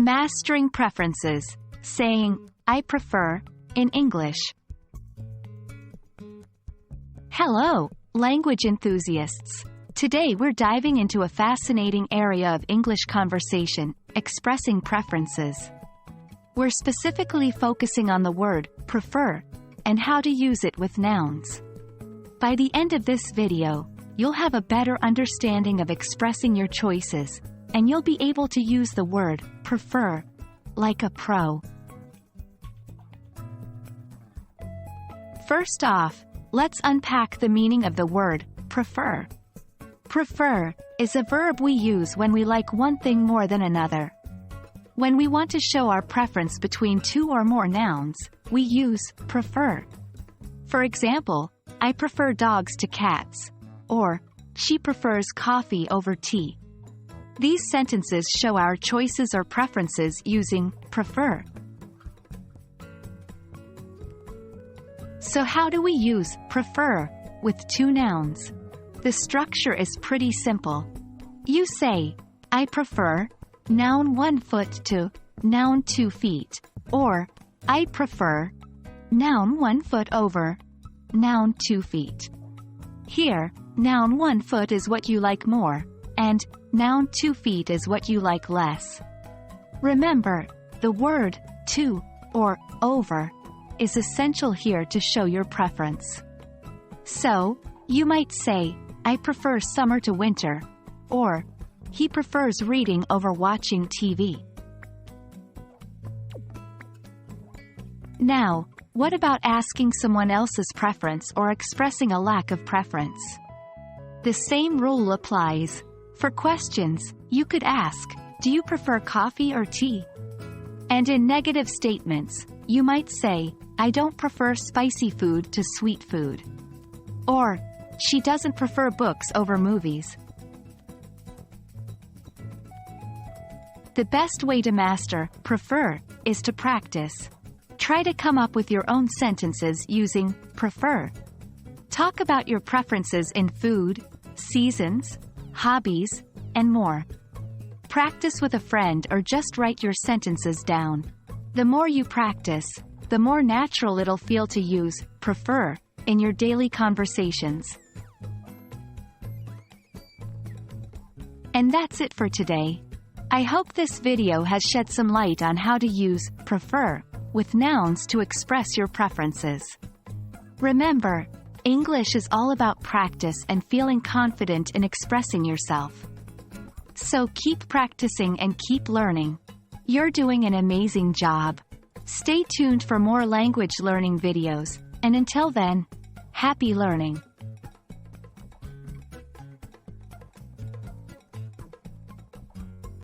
Mastering preferences. Saying, I prefer, in English. Hello, language enthusiasts. Today we're diving into a fascinating area of English conversation, expressing preferences. We're specifically focusing on the word, prefer, and how to use it with nouns. By the end of this video, you'll have a better understanding of expressing your choices, and you'll be able to use the word, prefer, like a pro. First off, let's unpack the meaning of the word, prefer. Prefer is a verb we use when we like one thing more than another. When we want to show our preference between two or more nouns, we use prefer. For example, I prefer dogs to cats, or she prefers coffee over tea. These sentences show our choices or preferences using prefer. So how do we use prefer with two nouns? The structure is pretty simple. You say, I prefer, noun 1 foot to, noun 2 feet, or, I prefer, noun 1 foot over, noun 2 feet. Here, noun 1 foot is what you like more, and noun 2 feet is what you like less. Remember, the word to or over is essential here to show your preference. So, you might say, I prefer summer to winter, or he prefers reading over watching TV. Now, what about asking someone else's preference or expressing a lack of preference? The same rule applies. For questions, you could ask, do you prefer coffee or tea? And in negative statements, you might say, I don't prefer spicy food to sweet food. Or, she doesn't prefer books over movies. The best way to master prefer is to practice. Try to come up with your own sentences using prefer. Talk about your preferences in food, seasons, hobbies, and more. Practice with a friend or just write your sentences down. The more you practice, the more natural it'll feel to use prefer in your daily conversations. And that's it for today. I hope this video has shed some light on how to use prefer with nouns to express your preferences. Remember, English is all about practice and feeling confident in expressing yourself. So keep practicing and keep learning. You're doing an amazing job. Stay tuned for more language learning videos, and until then, happy learning.